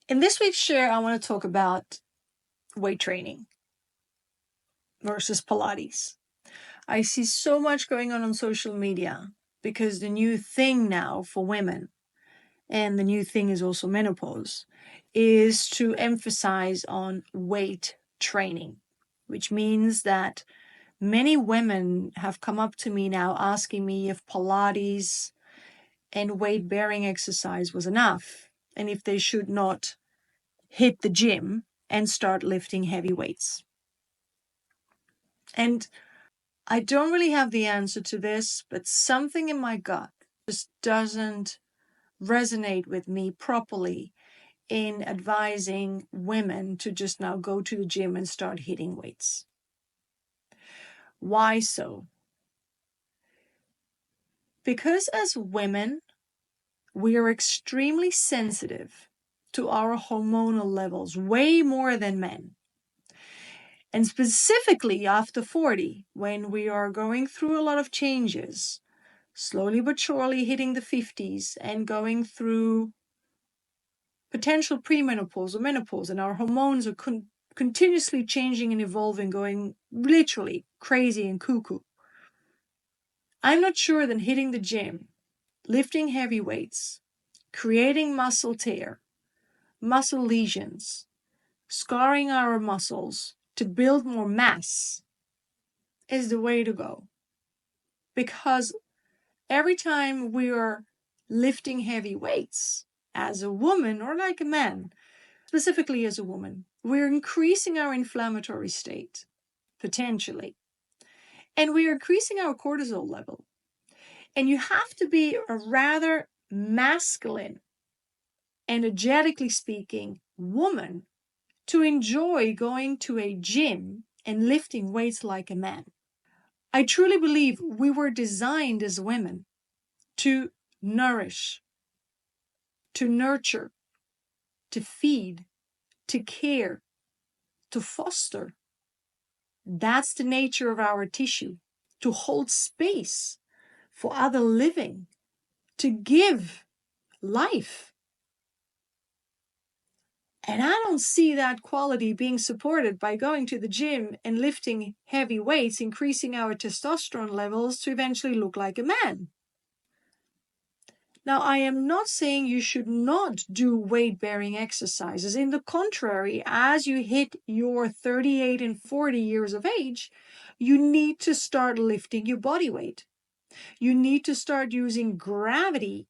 In this week's share, I want to talk about weight training versus Pilates. I see so much going on social media because the new thing now for women, and the new thing is also menopause, is to emphasize on weight training, which means that many women have come up to me now asking me if Pilates and weight-bearing exercise was enough, and if they should not hit the gym and start lifting heavy weights. And I don't really have the answer to this, but something in my gut just doesn't resonate with me properly in advising women to just now go to the gym and start hitting weights. Why so? Because as women, we are extremely sensitive to our hormonal levels, way more than men. And specifically after 40, when we are going through a lot of changes, slowly but surely hitting the 50s and going through potential premenopause or menopause, and our hormones are continuously changing and evolving, going literally crazy and cuckoo. I'm not sure that hitting the gym, lifting heavy weights, creating muscle tear, muscle lesions, scarring our muscles to build more mass is the way to go. Because every time we are lifting heavy weights as a woman or like a man, specifically as a woman, we're increasing our inflammatory state, potentially. And we're increasing our cortisol level. And you have to be a rather masculine, energetically speaking, woman to enjoy going to a gym and lifting weights like a man. I truly believe we were designed as women to nourish, to nurture, to feed, to care, to foster. That's the nature of our tissue, to hold space for other living, to give life. And I don't see that quality being supported by going to the gym and lifting heavy weights, increasing our testosterone levels to eventually look like a man. Now, I am not saying you should not do weight-bearing exercises. In the contrary, as you hit your 38 and 40 years of age, you need to start lifting your body weight. You need to start using gravity,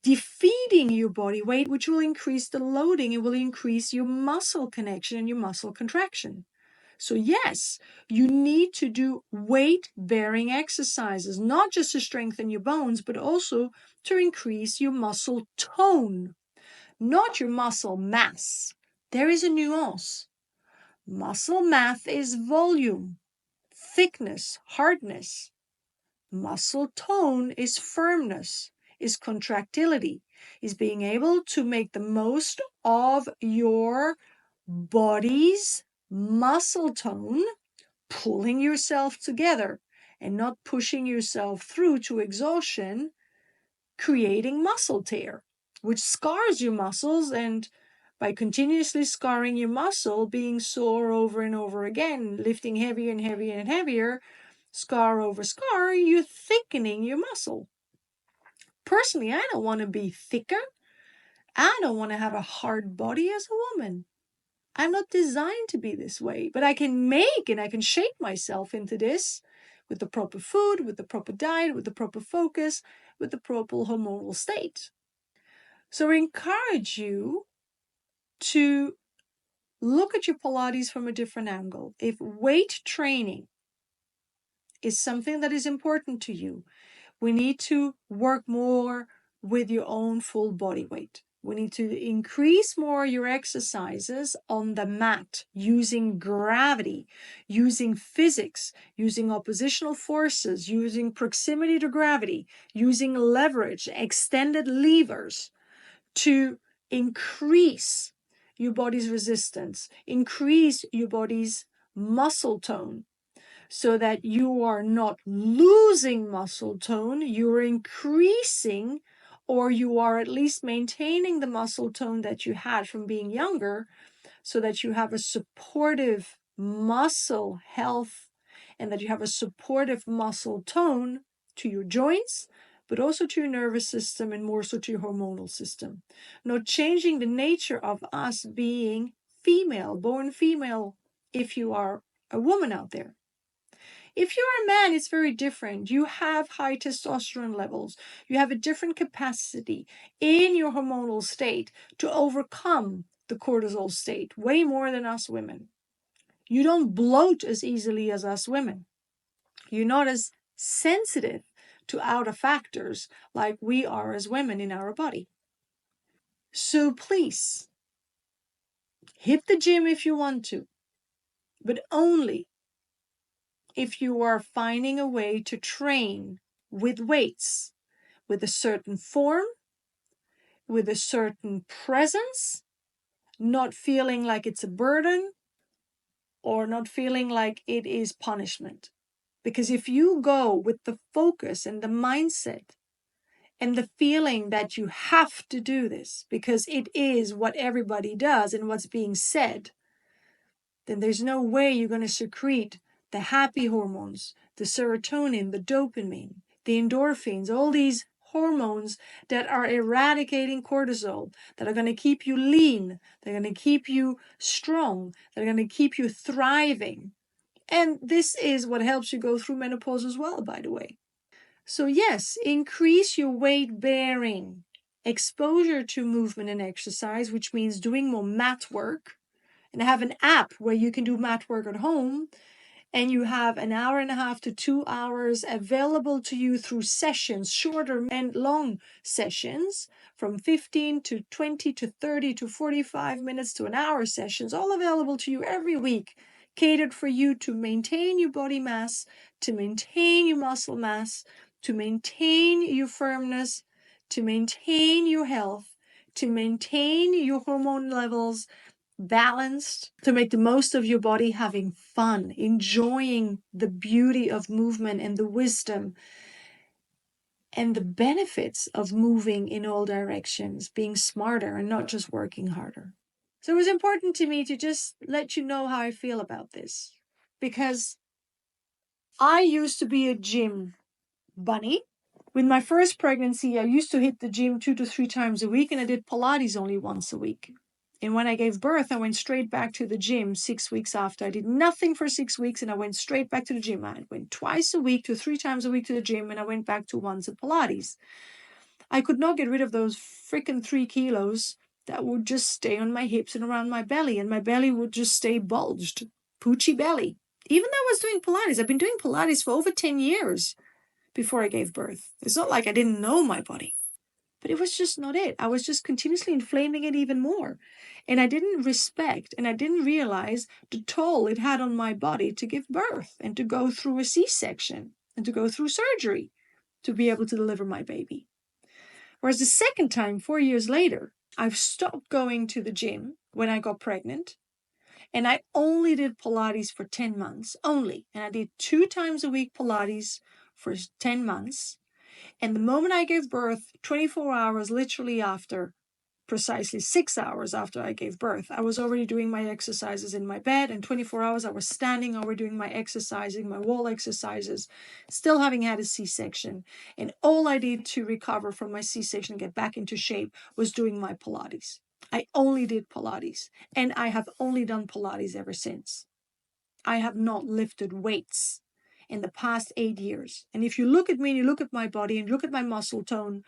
defeating your body weight, which will increase the loading. It will increase your muscle connection and your muscle contraction. So yes, you need to do weight-bearing exercises, not just to strengthen your bones, but also to increase your muscle tone, not your muscle mass. There is a nuance. Muscle mass is volume, thickness, hardness. Muscle tone is firmness, is contractility, is being able to make the most of your body's muscle tone, pulling yourself together and not pushing yourself through to exhaustion, creating muscle tear, which scars your muscles, and by continuously scarring your muscle, being sore over and over again, lifting heavier and heavier and heavier, scar over scar, you're thickening your muscle. Personally, I don't want to be thicker. I don't want to have a hard body as a woman. I'm not designed to be this way, but I can make and I can shape myself into this with the proper food, with the proper diet, with the proper focus, with the proper hormonal state. So I encourage you to look at your Pilates from a different angle. If weight training is something that is important to you, we need to work more with your own full body weight. We need to increase more your exercises on the mat, using gravity, using physics, using oppositional forces, using proximity to gravity, using leverage, extended levers to increase your body's resistance, increase your body's muscle tone, so that you are not losing muscle tone, you're increasing or you are at least maintaining the muscle tone that you had from being younger, so that you have a supportive muscle health and that you have a supportive muscle tone to your joints, but also to your nervous system and more so to your hormonal system. Not changing the nature of us being female, born female, if you are a woman out there. If you're a man, it's very different. You have high testosterone levels. You have a different capacity in your hormonal state to overcome the cortisol state, way more than us women. You don't bloat as easily as us women. You're not as sensitive to outer factors like we are as women in our body. So please, hit the gym if you want to, but only if you are finding a way to train with weights, with a certain form, with a certain presence, not feeling like it's a burden or not feeling like it is punishment. Because if you go with the focus and the mindset and the feeling that you have to do this because it is what everybody does and what's being said, then there's no way you're going to secrete the happy hormones, the serotonin, the dopamine, the endorphins, all these hormones that are eradicating cortisol, that are going to keep you lean, they're going to keep you strong, they're going to keep you thriving. And this is what helps you go through menopause as well, by the way. So yes, increase your weight bearing, exposure to movement and exercise, which means doing more mat work. And I have an app where you can do mat work at home, and you have an hour and a half to 2 hours available to you through sessions, shorter and long sessions, from 15 to 20 to 30 to 45 minutes to an hour sessions, all available to you every week, catered for you to maintain your body mass, to maintain your muscle mass, to maintain your firmness, to maintain your health, to maintain your hormone levels balanced, to make the most of your body, having fun, enjoying the beauty of movement and the wisdom and the benefits of moving in all directions, being smarter and not just working harder. So it was important to me to just let you know how I feel about this, because I used to be a gym bunny. With my first pregnancy, I used to hit the gym 2 to 3 times a week, and I did Pilates only once a week. And when I gave birth, I went straight back to the gym 6 weeks after. I did nothing for 6 weeks, and I went straight back to the gym. I went twice a week to 3 times a week to the gym, and I went back to once at Pilates. I could not get rid of those freaking 3 kilos that would just stay on my hips and around my belly, and my belly would just stay bulged. Poochie belly. Even though I was doing Pilates, I've been doing Pilates for over 10 years before I gave birth. It's not like I didn't know my body, but it was just not it. I was just continuously inflaming it even more. And I didn't respect and I didn't realize the toll it had on my body to give birth and to go through a C-section and to go through surgery to be able to deliver my baby. Whereas the second time, 4 years later, I've stopped going to the gym when I got pregnant. And I only did Pilates for 10 months, only. And I did 2 times a week Pilates for 10 months. And the moment I gave birth, 24 hours literally after, precisely 6 hours after I gave birth, I was already doing my exercises in my bed. And 24 hours I was standing over doing my exercising, my wall exercises, still having had a C-section. And all I did to recover from my C-section and get back into shape was doing my Pilates. I only did Pilates, and I have only done Pilates ever since. I have not lifted weights in the past 8 years. And if you look at me and you look at my body and look at my muscle tone,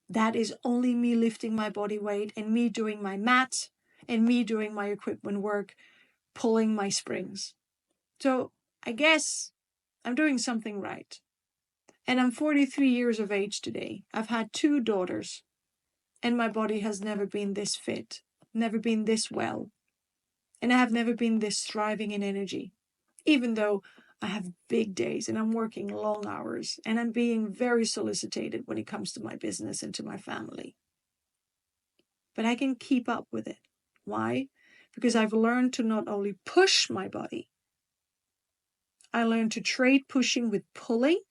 that is only me lifting my body weight and me doing my mat and me doing my equipment work, pulling my springs. So I guess I'm doing something right. And I'm 43 years of age today. I've had 2 daughters. And my body has never been this fit, never been this well. And I have never been this thriving in energy, even though I have big days and I'm working long hours and I'm being very solicited when it comes to my business and to my family. But I can keep up with it. Why? Because I've learned to not only push my body, I learned to trade pushing with pulling,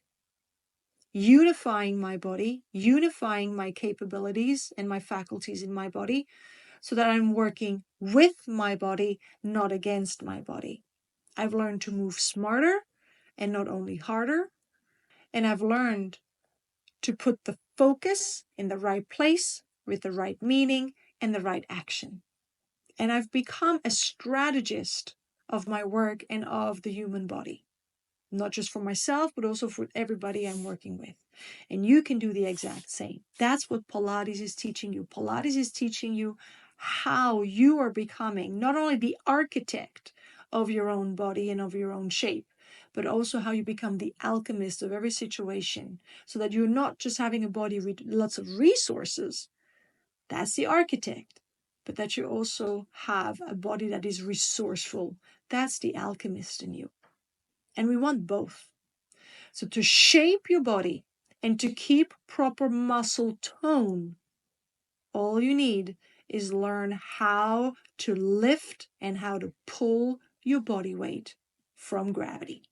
unifying my body, unifying my capabilities and my faculties in my body, so that I'm working with my body, not against my body. I've learned to move smarter and not only harder. And I've learned to put the focus in the right place with the right meaning and the right action. And I've become a strategist of my work and of the human body, not just for myself, but also for everybody I'm working with. And you can do the exact same. That's what Pilates is teaching you. Pilates is teaching you how you are becoming not only the architect of your own body and of your own shape, but also how you become the alchemist of every situation, so that you're not just having a body with lots of resources. That's the architect. But that you also have a body that is resourceful. That's the alchemist in you. And we want both. So to shape your body and to keep proper muscle tone, all you need is learn how to lift and how to pull your body weight from gravity.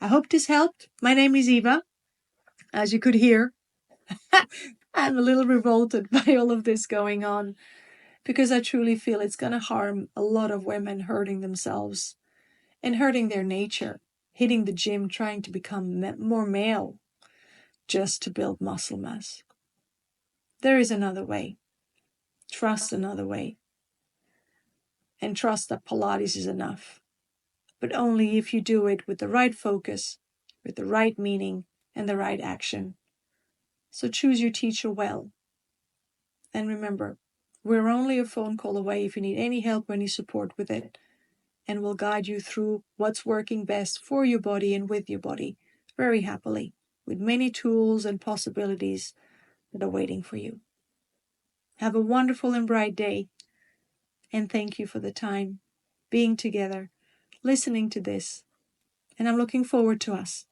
I hope this helped. My name is Eva. As you could hear, I'm a little revolted by all of this going on, because I truly feel it's going to harm a lot of women, hurting themselves and hurting their nature, hitting the gym, trying to become more male just to build muscle mass. There is another way. Trust another way. And trust that Pilates is enough. But only if you do it with the right focus, with the right meaning, and the right action. So choose your teacher well. And remember, we're only a phone call away if you need any help or any support with it. And we'll guide you through what's working best for your body and with your body very happily, with many tools and possibilities that are waiting for you. Have a wonderful and bright day. And thank you for the time being together, listening to this. And I'm looking forward to us